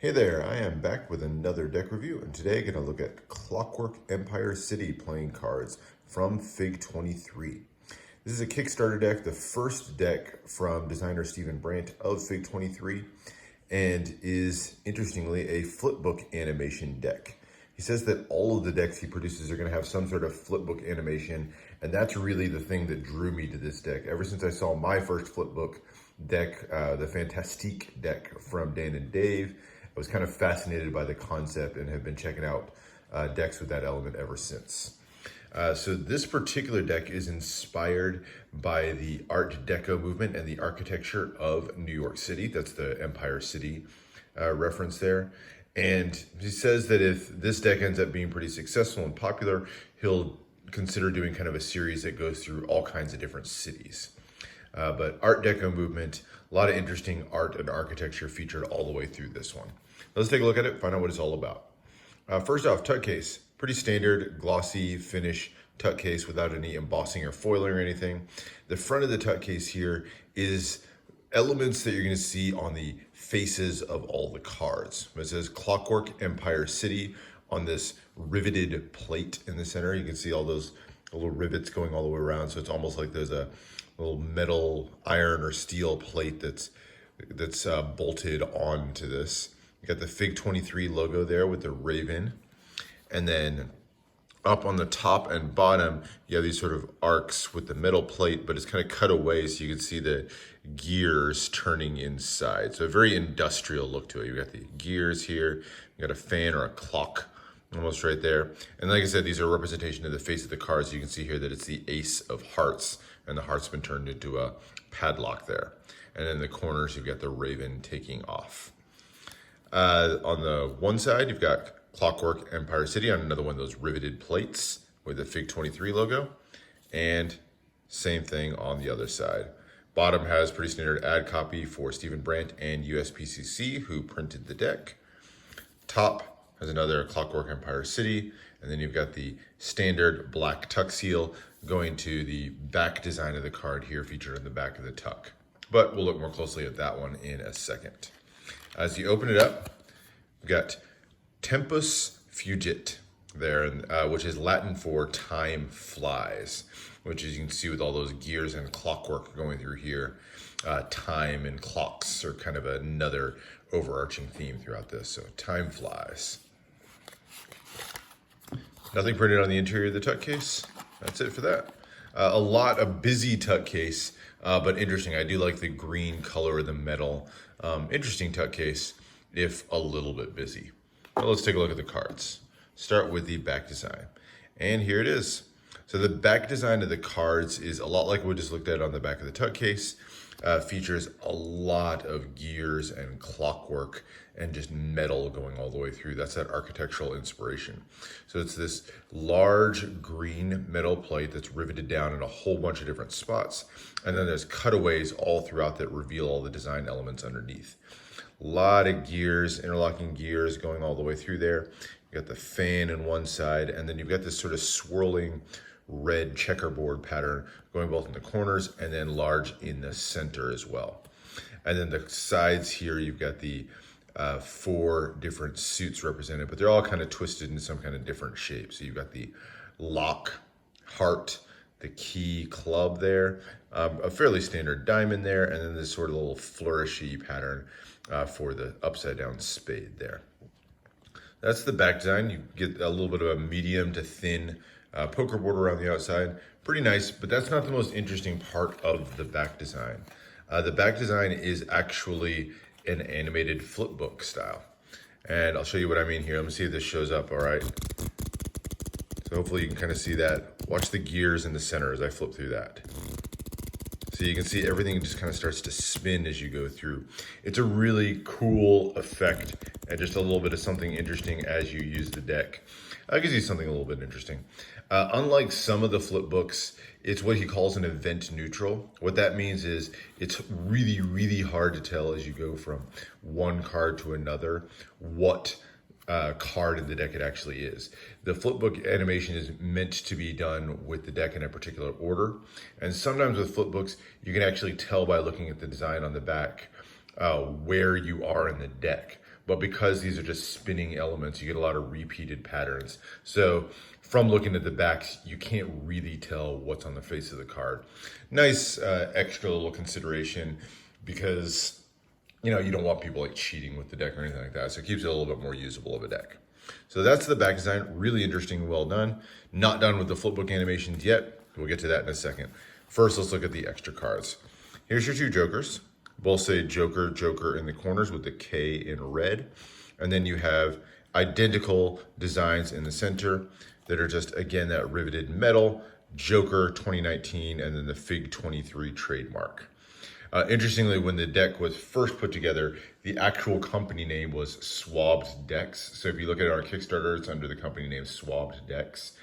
Hey there, I am back with another deck review, and today I'm going to look at Clockwork Empire City playing cards from Fig 23. This is a Kickstarter deck, the first deck from designer Stephen Brandt of Fig 23, and is, interestingly, a flipbook animation deck. He says that all of the decks he produces are going to have some sort of flipbook animation, and that's really the thing that drew me to this deck. Ever since I saw my first flipbook deck, the Fantastique deck from Dan and Dave, I was kind of fascinated by the concept and have been checking out decks with that element ever since. So this particular deck is inspired by the Art Deco movement and the architecture of New York City. That's the Empire City reference there. And he says that if this deck ends up being pretty successful and popular, he'll consider doing kind of a series that goes through all kinds of different cities. But Art Deco movement, a lot of interesting art and architecture featured all the way through this one. Let's take a look at it, find out what it's all about. First off, tuck case. Pretty standard glossy finish tuck case without any embossing or foiling or anything. The front of the tuck case here is elements that you're going to see on the faces of all the cards. It says Clockwork Empire City on this riveted plate in the center. You can see all those little rivets going all the way around, so it's almost like there's a little metal, iron, or steel plate that's bolted onto this. You got the Fig 23 logo there with the raven. And then up on the top and bottom, you have these sort of arcs with the metal plate, but it's kind of cut away so you can see the gears turning inside. So a very industrial look to it. You got the gears here, you got a fan or a clock almost right there. And like I said, these are a representation of the face of the cards. You can see here that it's the Ace of Hearts, and the heart's been turned into a padlock there. And in the corners, you've got the raven taking off. On the one side, you've got Clockwork Empire City on another one of those riveted plates with the Fig 23 logo. And same thing on the other side. Bottom has pretty standard ad copy for Stephen Brandt and USPCC, who printed the deck. Top has another Clockwork Empire City. And then you've got the standard black tuck seal going to the back design of the card here featured in the back of the tuck. But we'll look more closely at that one in a second. As you open it up, we've got Tempus Fugit there, which is Latin for time flies, which as you can see with all those gears and clockwork going through here, time and clocks are kind of another overarching theme throughout this. So time flies. Nothing printed on the interior of the tuck case. That's it for that. A busy tuck case, but interesting. I do like the green color of the metal. Interesting tuck case, if a little bit busy. Well, let's take a look at the cards. Start with the back design. And here it is. So the back design of the cards is a lot like what we just looked at on the back of the tuck case. Features a lot of gears and clockwork and just metal going all the way through. That's that architectural inspiration. So it's this large green metal plate that's riveted down in a whole bunch of different spots. And then there's cutaways all throughout that reveal all the design elements underneath. A lot of gears, interlocking gears going all the way through there. You got the fan in one side, and then you've got this sort of swirling red checkerboard pattern going both in the corners and then large in the center as well. And then the sides here, you've got the 4 different suits represented, but they're all kind of twisted in some kind of different shape. So you've got the lock, heart, the key, club there, a fairly standard diamond there, and then this sort of little flourishy pattern for the upside down spade there. That's the back design. You get a little bit of a medium to thin poker border around the outside. Pretty nice, but that's not the most interesting part of the back design. The back design is actually an animated flipbook style. And I'll show you what I mean here. Let me see if this shows up, all right? So hopefully you can kind of see that. Watch the gears in the center as I flip through that. So you can see everything just kind of starts to spin as you go through. It's a really cool effect and just a little bit of something interesting as you use the deck. I can see something a little bit interesting. Unlike some of the flip books, it's what he calls an event neutral. What that means is it's really, really hard to tell as you go from one card to another what card in the deck it actually is. The flipbook animation is meant to be done with the deck in a particular order. And sometimes with flipbooks, you can actually tell by looking at the design on the back where you are in the deck. But because these are just spinning elements, you get a lot of repeated patterns. So from looking at the backs, you can't really tell what's on the face of the card. Nice extra little consideration because you don't want people like cheating with the deck or anything like that. So it keeps it a little bit more usable of a deck. So that's the back design. Really interesting and well done. Not done with the flipbook animations yet. We'll get to that in a second. First, let's look at the extra cards. Here's your two jokers. Both say Joker, Joker in the corners with the K in red. And then you have identical designs in the center that are just, again, that riveted metal, Joker 2019, and then the Fig 23 trademark. Interestingly, when the deck was first put together, the actual company name was Swabbed Decks. So if you look at our Kickstarter, it's under the company name Swabbed Decks.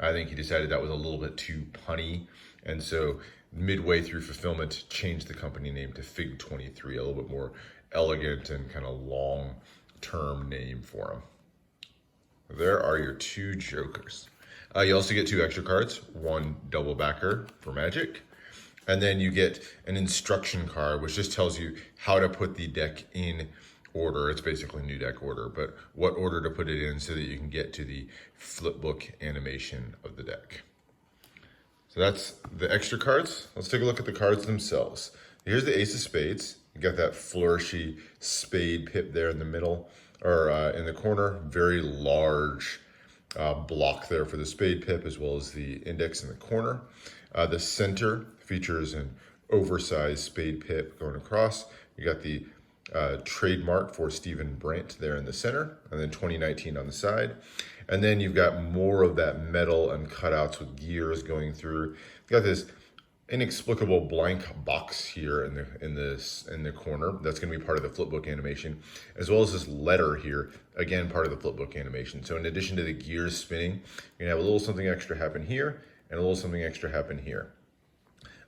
I think he decided that was a little bit too punny. And so midway through fulfillment, changed the company name to Fig 23, a little bit more elegant and kind of long-term name for him. There are your two jokers. You also get two extra cards, one double backer for magic. And then you get an instruction card, which just tells you how to put the deck in order. It's basically new deck order, but what order to put it in so that you can get to the flipbook animation of the deck. So that's the extra cards. Let's take a look at the cards themselves. Here's the Ace of Spades. You got that flourishy spade pip there in the middle, or in the corner. Very large block there for the spade pip, as well as the index in the corner. The center features an oversized spade pip going across. You got the trademark for Stephen Brandt there in the center, and then 2019 on the side. And then you've got more of that metal and cutouts with gears going through. You got this inexplicable blank box here in the corner. That's going to be part of the flipbook animation, as well as this letter here, again part of the flipbook animation. So in addition to the gears spinning, you're gonna have a little something extra happen here and a little something extra happen here.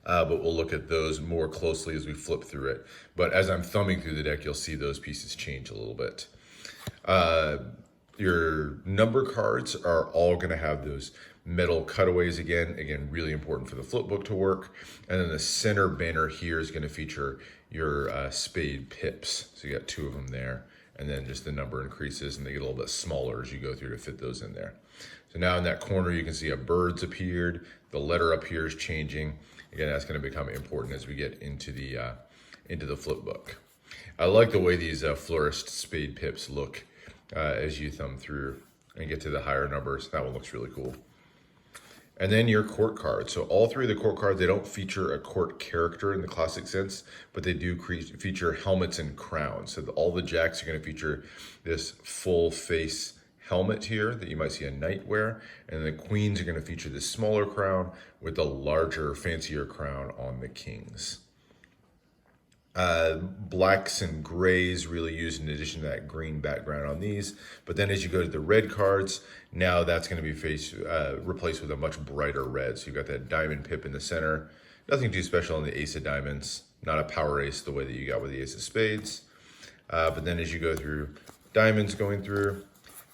But we'll look at those more closely as we flip through it. But as I'm thumbing through the deck, you'll see those pieces change a little bit. Your number cards are all going to have those metal cutaways again, really important for the flipbook to work. And then the center banner here is going to feature your spade pips. So you got two of them there. And then just the number increases and they get a little bit smaller as you go through to fit those in there. So now in that corner, you can see a bird's appeared. The letter up here is changing. Again, that's going to become important as we get into the flipbook. I like the way these flourished spade pips look as you thumb through and get to the higher numbers. That one looks really cool. And then your court cards. So all three of the court cards, they don't feature a court character in the classic sense, but they do feature helmets and crowns. So all the jacks are going to feature this full face helmet here that you might see a knight wear, and the queens are going to feature this smaller crown with the larger, fancier crown on the kings. Blacks and grays really used in addition to that green background on these. But then as you go to the red cards, now that's going to be replaced with a much brighter red. So you've got that diamond pip in the center. Nothing too special on the ace of diamonds. Not a power ace the way that you got with the ace of spades. But then as you go through, diamonds going through.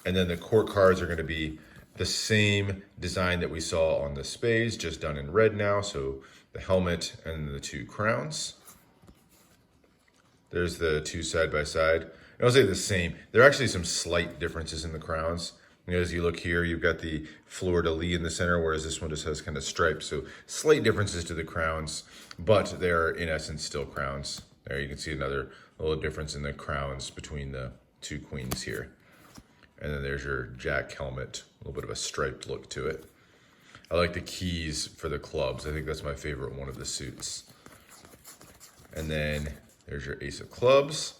And then the court cards are going to be the same design that we saw on the spades, just done in red now. So the helmet and the two crowns. There's the two side by side. I don't say the same. There are actually some slight differences in the crowns. As you look here, you've got the fleur-de-lis in the center, whereas this one just has kind of stripes. So slight differences to the crowns, but they're in essence still crowns. There you can see another little difference in the crowns between the two queens here. And then there's your jack helmet, a little bit of a striped look to it. I like the keys for the clubs. I think that's my favorite one of the suits. And then there's your ace of clubs.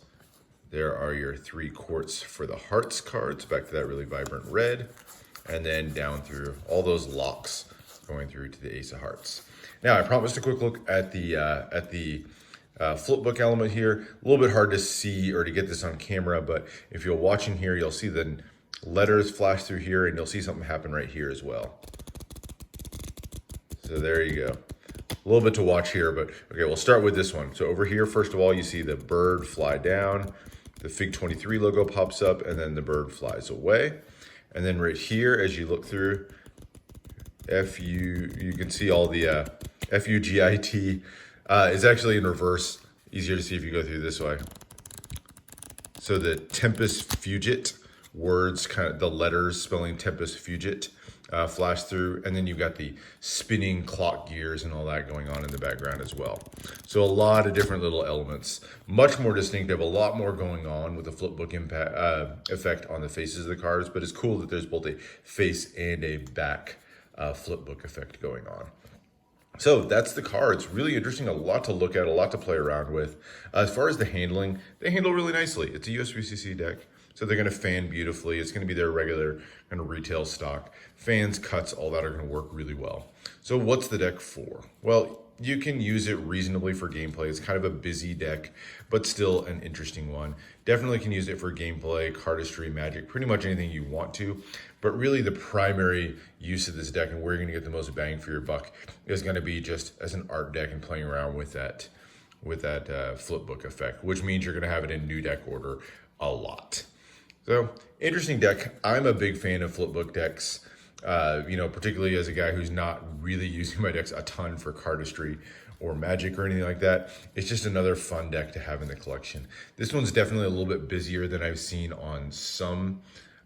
There are your three courts for the hearts cards, back to that really vibrant red. And then down through all those locks going through to the ace of hearts. Now, I promised a quick look at the flipbook element here. A little bit hard to see or to get this on camera, but if you're watching here, you'll see the letters flash through here and you'll see something happen right here as well. So there you go. A little bit to watch here, but okay, we'll start with this one. So over here, first of all, you see the bird fly down, the Fig 23 logo pops up, and then the bird flies away. And then right here, as you look through, you can see all the FUGIT is actually in reverse. Easier to see if you go through this way. So the Tempest Fugit words, kind of the letters spelling Tempest Fugit, flash through, and then you've got the spinning clock gears and all that going on in the background as well. So a lot of different little elements, much more distinctive, a lot more going on with the flipbook impact effect on the faces of the cards, but it's cool that there's both a face and a back flipbook effect going on. So that's the cards. Really interesting, a lot to look at, a lot to play around with. As far as the handling, they handle really nicely. It's a USB-CC deck, so they're going to fan beautifully. It's going to be their regular kind of retail stock. Fans, cuts, all that are going to work really well. So what's the deck for? Well, you can use it reasonably for gameplay. It's kind of a busy deck, but still an interesting one. Definitely can use it for gameplay, cardistry, magic, pretty much anything you want to. But really the primary use of this deck and where you're gonna get the most bang for your buck is gonna be just as an art deck and playing around with that flipbook effect, which means you're gonna have it in new deck order a lot. So interesting deck. I'm a big fan of flipbook decks. Particularly as a guy who's not really using my decks a ton for cardistry or magic or anything like that. It's just another fun deck to have in the collection. This one's definitely a little bit busier than I've seen on some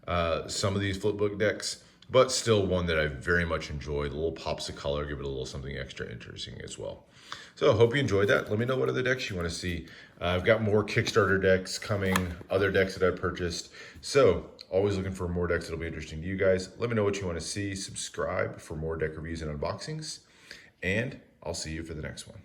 of these flipbook decks, but still one that I very much enjoyed. A little pops of color, give it a little something extra interesting as well. So I hope you enjoyed that. Let me know what other decks you want to see. I've got more Kickstarter decks coming, other decks that I purchased. So always looking for more decks that'll be interesting to you guys. Let me know what you want to see. Subscribe for more deck reviews and unboxings. And I'll see you for the next one.